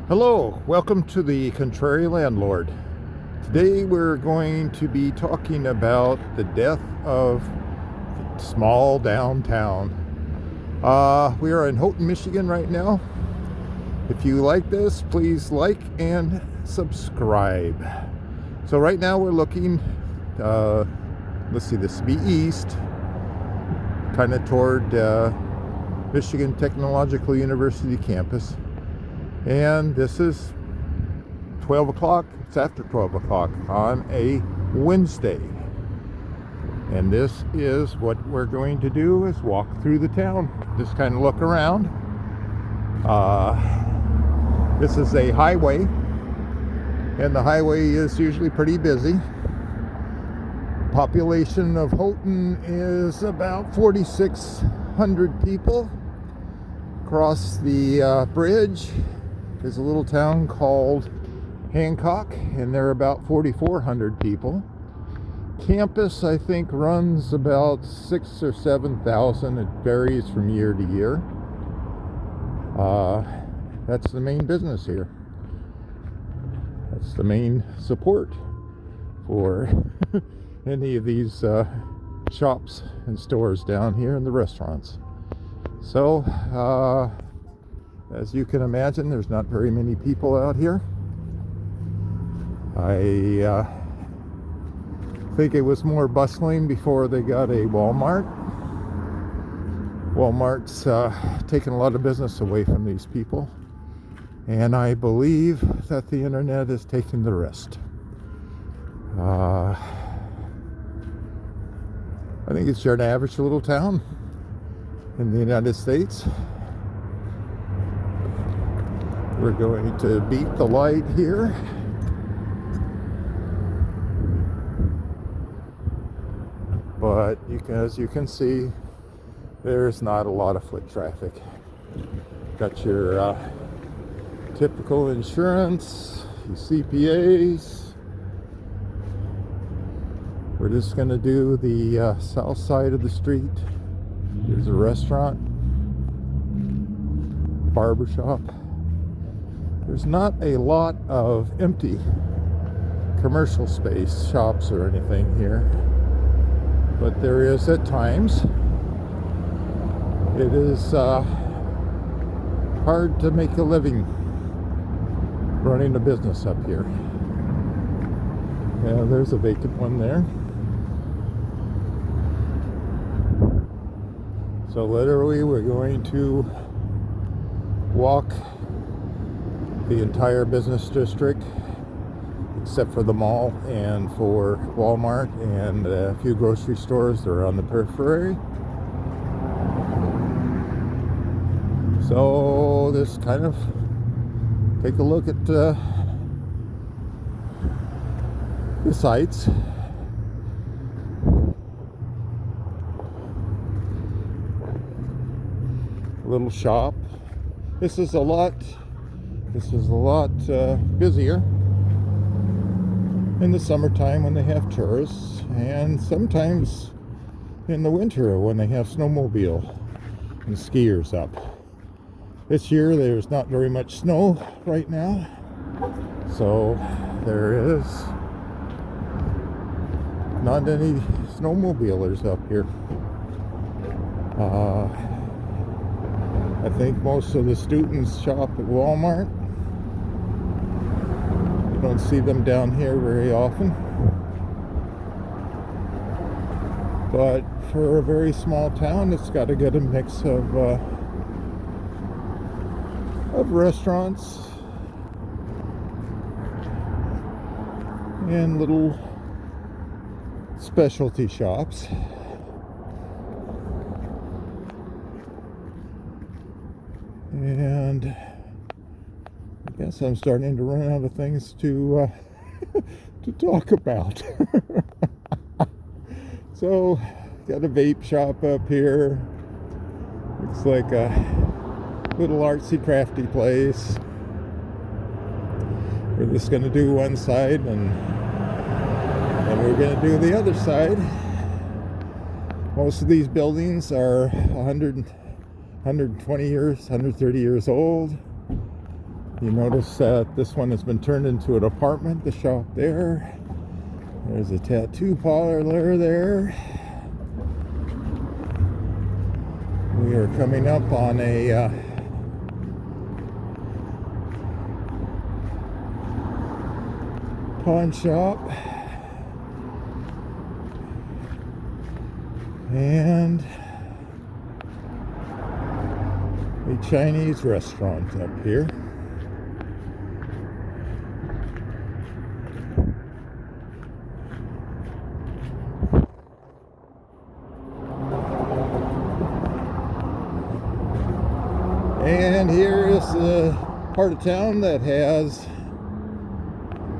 Hello, welcome to the Contrary Landlord. Today we're going to be talking about the death of small downtown. We are in Houghton, Michigan right now. If you like this, please like and subscribe. So right now we're looking, let's see, this would be east, kind of toward Michigan Technological University campus. And this is 12 o'clock. It's after 12 o'clock on a Wednesday. And this is what we're going to do, is walk through the town. Just kind of look around. This is a highway. And the highway is usually pretty busy. Population of Houghton is about 4,600 people. Across the bridge is a little town called Hancock, and they're about 4,400 people. Campus, I think, runs about 6,000 or 7,000. It varies from year to year. That's the main business here. That's the main support for any of these shops and stores down here, and the restaurants. So, as you can imagine, there's not very many people out here. I think it was more bustling before they got a Walmart. Walmart's taken a lot of business away from these people, and I believe that the internet is taking the rest. I think it's your average little town in the United States. We're going to beat the light here. But as you can see, there's not a lot of foot traffic. Got your typical insurance, your CPAs. We're just going to do the south side of the street. There's a restaurant, barbershop. There's not a lot of empty commercial space, shops or anything here, but there is at times. It is hard to make a living running a business up here. Yeah, there's a vacant one there. So literally we're going to walk the entire business district except for the mall and for Walmart and a few grocery stores that are on the periphery. So this kind of take a look at the sights. Little shop. This is a lot busier in the summertime when they have tourists, and sometimes in the winter when they have snowmobile and skiers up. This year there's not very much snow right now, so there is not any snowmobilers up here. I think most of the students shop at Walmart. You don't see them down here very often. But for a very small town, it's got a good mix of restaurants and little specialty shops. And I guess I'm starting to run out of things to talk about. So, got a vape shop up here. Looks like a little artsy crafty place. We're just going to do one side and we're going to do the other side. Most of these buildings are 120 years, 130 years old. You notice that this one has been turned into an apartment, the shop there. There's a tattoo parlor there. We are coming up on a pawn shop and a Chinese restaurant up here. And here is the part of town that has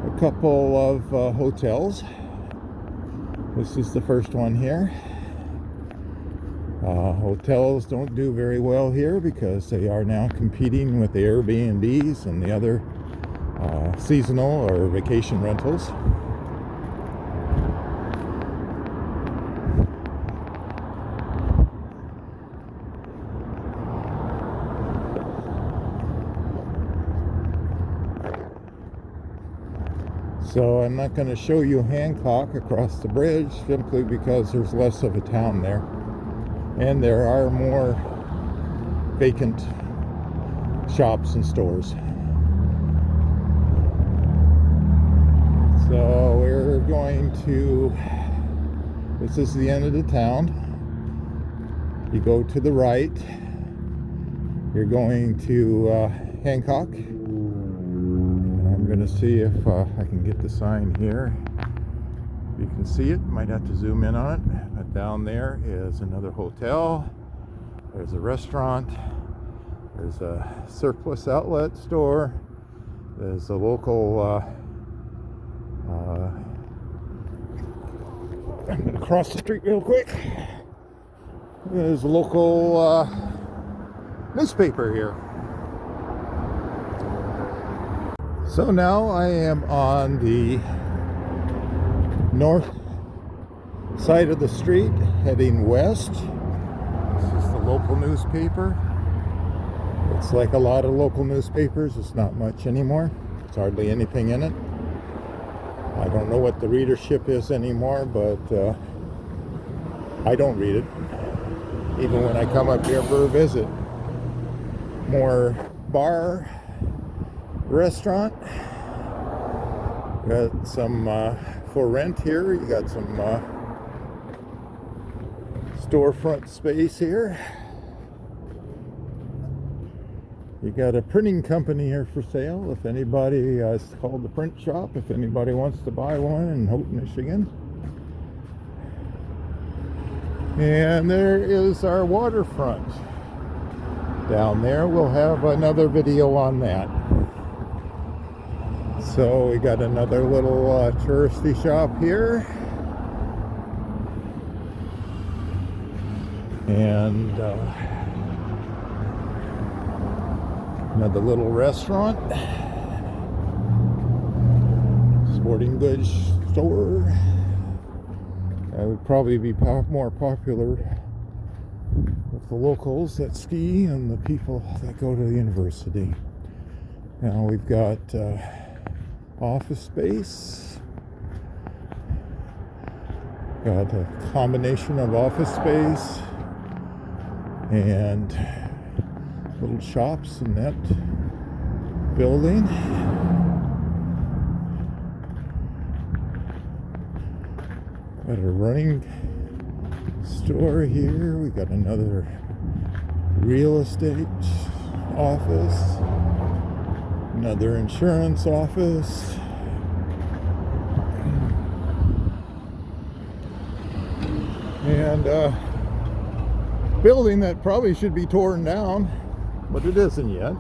a couple of hotels. This is the first one here. Hotels don't do very well here because they are now competing with the Airbnbs and the other seasonal or vacation rentals. So I'm not going to show you Hancock across the bridge simply because there's less of a town there. And there are more vacant shops and stores. So we're going to, this is the end of the town. You go to the right. You're going to Hancock. I'm going to see if I can get the sign here. You can see it, might have to zoom in on it. But down there is another hotel. There's a restaurant. There's a surplus outlet store. There's a local I'm going to cross the street real quick. There's a local newspaper here. So now I am on the north side of the street heading west. This is the local newspaper. It's like a lot of local newspapers. It's not much anymore. There's hardly anything in it. I don't know what the readership is anymore, but I don't read it. Even when I come up here for a visit. More bar, restaurant. Got some for rent here. You got some storefront space here. You got a printing company here for sale. If anybody, it's called the Print Shop. If anybody wants to buy one in Houghton, Michigan. And there is our waterfront. Down there, we'll have another video on that. So we got another little touristy shop here. And another little restaurant. Sporting goods store. That would probably be more popular with the locals that ski and the people that go to the university. Now we've got office space. Got a combination of office space and little shops in that building. Got a running store here. We got another real estate office, another insurance office, and a building that probably should be torn down, but it isn't yet.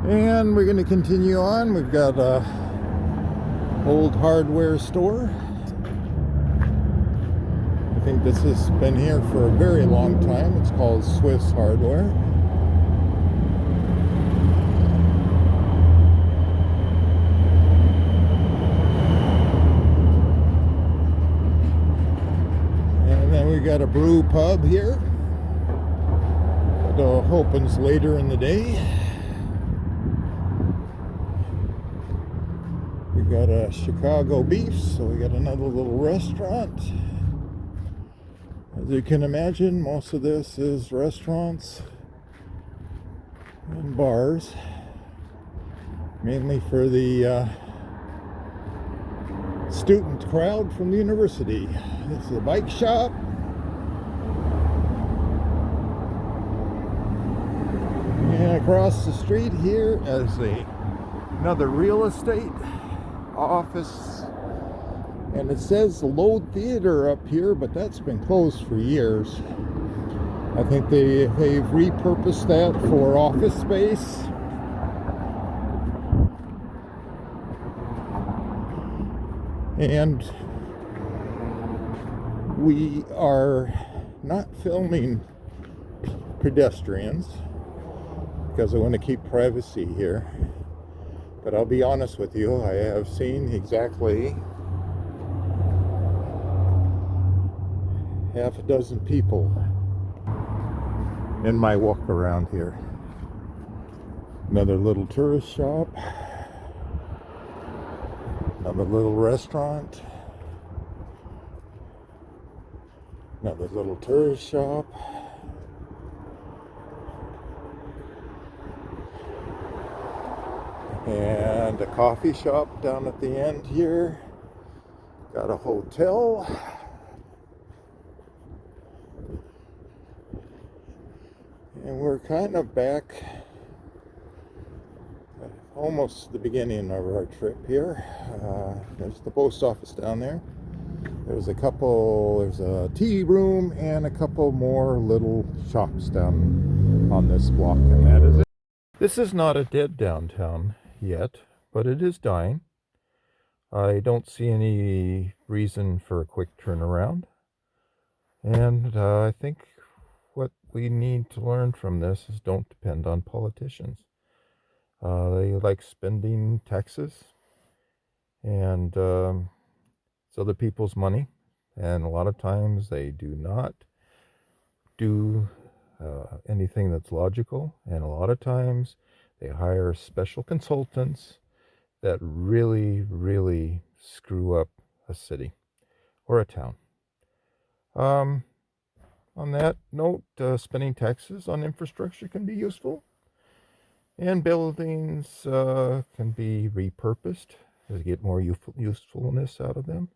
And we're going to continue on. We've got a old hardware store. I think this has been here for a very long time. It's called Swiss Hardware. And then we got a brew pub here. It opens later in the day. got a Chicago beef, so we got another little restaurant. As you can imagine, most of this is restaurants and bars, mainly for the student crowd from the university. This is a bike shop. And across the street here is another real estate office. And it says the Lode Theater up here, but that's been closed for years. I think they've repurposed that for office space. And we are not filming pedestrians because I want to keep privacy here. But I'll be honest with you, I have seen exactly half a dozen people in my walk around here. Another little tourist shop. Another little restaurant. Another little tourist shop. And a coffee shop down at the end here. Got a hotel. And we're kind of back at almost the beginning of our trip here. There's the post office down there. There's a tea room and a couple more little shops down on this block, and that is it. This is not a dead downtown yet, but it is dying. I don't see any reason for a quick turnaround. And I think what we need to learn from this is don't depend on politicians. They like spending taxes, and it's other people's money, and a lot of times they do not do anything that's logical, and a lot of times they hire special consultants that really, really screw up a city or a town. On that note, spending taxes on infrastructure can be useful, and buildings can be repurposed to get more usefulness out of them.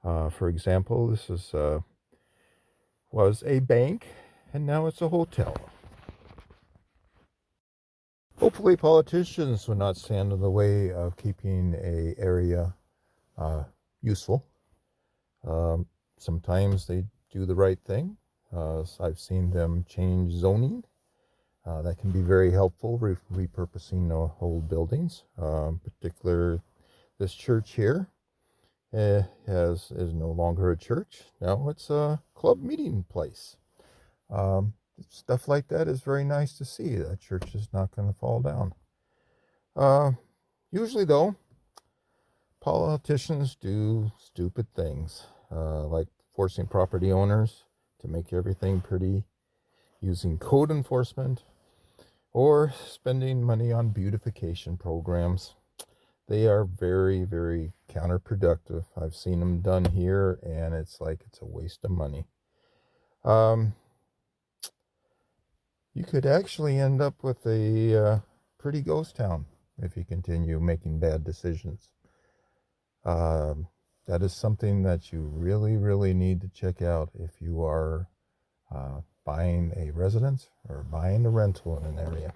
For example, this was a bank, and now it's a hotel. Hopefully politicians will not stand in the way of keeping an area useful. Sometimes they do the right thing. I've seen them change zoning. That can be very helpful, repurposing old buildings. Particular, this church here is no longer a church. Now it's a club meeting place. Stuff like that is very nice to see. That church is not going to fall down. Usually, though, politicians do stupid things, like forcing property owners to make everything pretty, using code enforcement, or spending money on beautification programs. They are very, very counterproductive. I've seen them done here, and it's like it's a waste of money. You could actually end up with a pretty ghost town if you continue making bad decisions. That is something that you really, really need to check out if you are buying a residence or buying a rental in an area.